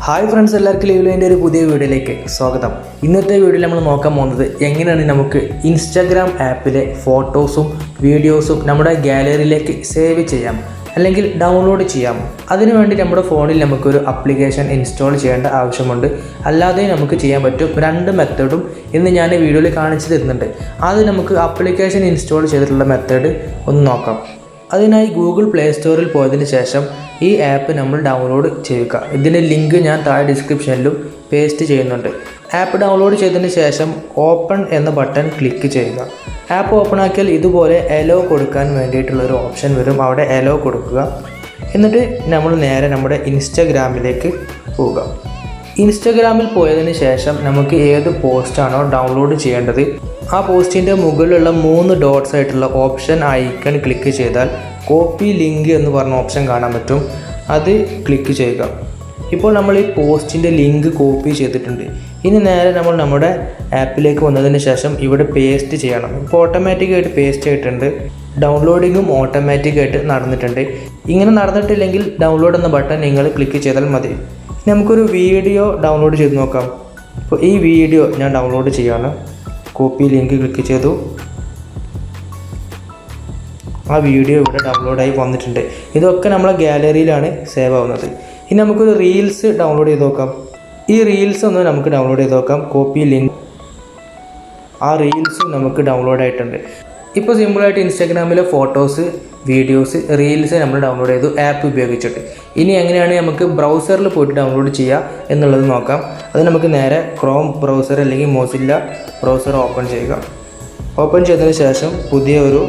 Hi friends, എല്ലാവർക്കും ലൈവ്ലിൻ്റെ ഒരു പുതിയ വീഡിയോയിലേക്ക് സ്വാഗതം. ഇന്നത്തെ വീഡിയോയിൽ നമ്മൾ നോക്കാൻ പോകുന്നത് എങ്ങനെയാണ് നമുക്ക് ഇൻസ്റ്റാഗ്രാം ആപ്പിലെ ഫോട്ടോസും വീഡിയോസും നമ്മുടെ ഗാലറിയിലേക്ക് സേവ് ചെയ്യാം അല്ലെങ്കിൽ ഡൗൺലോഡ് ചെയ്യാം. അതിനുവേണ്ടി നമ്മുടെ ഫോണിൽ നമുക്കൊരു ആപ്ലിക്കേഷൻ ഇൻസ്റ്റാൾ ചെയ്യേണ്ട ആവശ്യമുണ്ട്. അല്ലാതെ നമുക്ക് ചെയ്യാൻ പറ്റും. രണ്ട് മെത്തേഡും ഇന്ന് ഞാൻ വീഡിയോയിൽ കാണിച്ചു തരുന്നുണ്ട്. ആദ്യം നമുക്ക് ആപ്ലിക്കേഷൻ ഇൻസ്റ്റാൾ ചെയ്തിട്ടുള്ള മെത്തേഡ് ഒന്ന് നോക്കാം. അതിനായി ഗൂഗിൾ പ്ലേ സ്റ്റോറിൽ പോയതിന് ശേഷം ഈ ആപ്പ് നമ്മൾ ഡൗൺലോഡ് ചെയ്യുക. ഇതിൻ്റെ ലിങ്ക് ഞാൻ താഴെ ഡിസ്ക്രിപ്ഷനിലും പേസ്റ്റ് ചെയ്യുന്നുണ്ട്. ആപ്പ് ഡൗൺലോഡ് ചെയ്തതിന് ശേഷം ഓപ്പൺ എന്ന ബട്ടൺ ക്ലിക്ക് ചെയ്യുക. ആപ്പ് ഓപ്പൺ ആക്കിയാൽ ഇതുപോലെ എലോ കൊടുക്കാൻ വേണ്ടിയിട്ടുള്ളൊരു ഓപ്ഷൻ വരും. അവിടെ എലോ കൊടുക്കുക. എന്നിട്ട് നമ്മൾ നേരെ നമ്മുടെ ഇൻസ്റ്റാഗ്രാമിലേക്ക് പോവുക. ഇൻസ്റ്റാഗ്രാമിൽ പോയതിന് ശേഷം നമുക്ക് ഏത് പോസ്റ്റാണോ ഡൗൺലോഡ് ചെയ്യേണ്ടത് ആ പോസ്റ്റിൻ്റെ മുകളിലുള്ള 3 ഡോട്ട്സ് ആയിട്ടുള്ള ഓപ്ഷൻ ഐക്കൺ ക്ലിക്ക് ചെയ്താൽ കോപ്പി ലിങ്ക് എന്ന് പറഞ്ഞ ഓപ്ഷൻ കാണാൻ പറ്റും. അത് ക്ലിക്ക് ചെയ്യുക. ഇപ്പോൾ നമ്മൾ ഈ പോസ്റ്റിൻ്റെ ലിങ്ക് കോപ്പി ചെയ്തിട്ടുണ്ട്. ഇനി നേരെ നമ്മൾ നമ്മുടെ ആപ്പിലേക്ക് വന്നതിന് ശേഷം ഇവിടെ പേസ്റ്റ് ചെയ്യണം. ഇപ്പോൾ ഓട്ടോമാറ്റിക്കായിട്ട് പേസ്റ്റ് ആയിട്ടുണ്ട്. ഡൗൺലോഡിങ്ങും ഓട്ടോമാറ്റിക്കായിട്ട് നടന്നിട്ടുണ്ട്. ഇങ്ങനെ നടന്നിട്ടില്ലെങ്കിൽ ഡൗൺലോഡ് എന്ന ബട്ടൺ നിങ്ങൾ ക്ലിക്ക് ചെയ്താൽ മതി. നമുക്കൊരു വീഡിയോ ഡൗൺലോഡ് ചെയ്ത് നോക്കാം. അപ്പോൾ ഈ വീഡിയോ ഞാൻ ഡൗൺലോഡ് ചെയ്യാണ്. കോപ്പി ലിങ്ക് ക്ലിക്ക് ചെയ്തു. ആ വീഡിയോ ഇവിടെ ഡൗൺലോഡായി വന്നിട്ടുണ്ട്. ഇതൊക്കെ നമ്മളെ ഗാലറിയിലാണ് സേവ് ആവുന്നത്. ഇനി നമുക്കൊരു റീൽസ് ഡൗൺലോഡ് ചെയ്ത് നോക്കാം. ഈ റീൽസ് ഒന്ന് നമുക്ക് ഡൗൺലോഡ് ചെയ്ത് നോക്കാം. Copy link. ആ റീൽസും നമുക്ക് ഡൗൺലോഡ് ആയിട്ടുണ്ട്. ഇപ്പോൾ സിമ്പിളായിട്ട് ഇൻസ്റ്റാഗ്രാമിലെ ഫോട്ടോസ്, വീഡിയോസ്, റീൽസ് നമ്മൾ ഡൗൺലോഡ് ചെയ്തു ആപ്പ് ഉപയോഗിച്ചിട്ട്. ഇനി എങ്ങനെയാണ് നമുക്ക് ബ്രൗസറിൽ പോയിട്ട് ഡൗൺലോഡ് ചെയ്യുക എന്നുള്ളത് നോക്കാം. അത് നമുക്ക് നേരെ ക്രോം ബ്രൗസർ അല്ലെങ്കിൽ മോസില്ല ബ്രൗസർ ഓപ്പൺ ചെയ്യുക. ഓപ്പൺ ചെയ്തതിന് ശേഷം പുതിയ ഒരു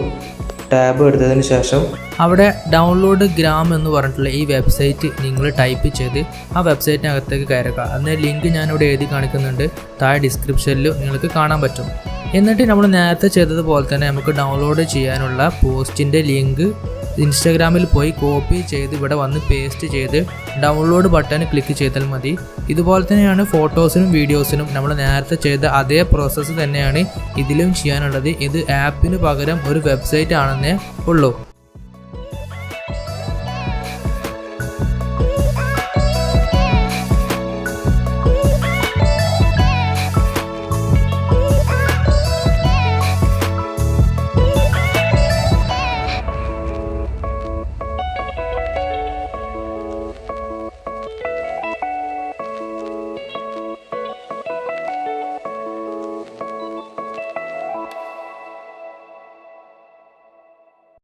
ടാബ് എടുത്തതിന് ശേഷം അവിടെ ഡൗൺലോഡ് ഗ്രാം എന്ന് പറഞ്ഞിട്ടുള്ള ഈ വെബ്സൈറ്റ് നിങ്ങൾ ടൈപ്പ് ചെയ്ത് ആ വെബ്സൈറ്റിനകത്തേക്ക് കയറുക. അതിൻ്റെ ലിങ്ക് ഞാനിവിടെ എഴുതി കാണിക്കുന്നുണ്ട്. താഴെ ഡിസ്ക്രിപ്ഷനിൽ നിങ്ങൾക്ക് കാണാൻ പറ്റും. എന്നിട്ട് നമ്മൾ നേരത്തെ ചെയ്തതുപോലെ തന്നെ നമുക്ക് ഡൗൺലോഡ് ചെയ്യാനുള്ള പോസ്റ്റിൻ്റെ ലിങ്ക് ഇൻസ്റ്റാഗ്രാമിൽ പോയി കോപ്പി ചെയ്ത് ഇവിടെ വന്ന് പേസ്റ്റ് ചെയ്ത് ഡൗൺലോഡ് ബട്ടൺ ക്ലിക്ക് ചെയ്താൽ മതി. ഇതുപോലെ തന്നെയാണ് ഫോട്ടോസിനും വീഡിയോസിനും നമ്മൾ നേരത്തെ ചെയ്ത അതേ പ്രോസസ്സ് തന്നെയാണ് ഇതിലും ചെയ്യാനുള്ളത്. ഇത് ആപ്പിന് പകരം ഒരു വെബ്സൈറ്റ് ആണെന്നേ ഉള്ളൂ.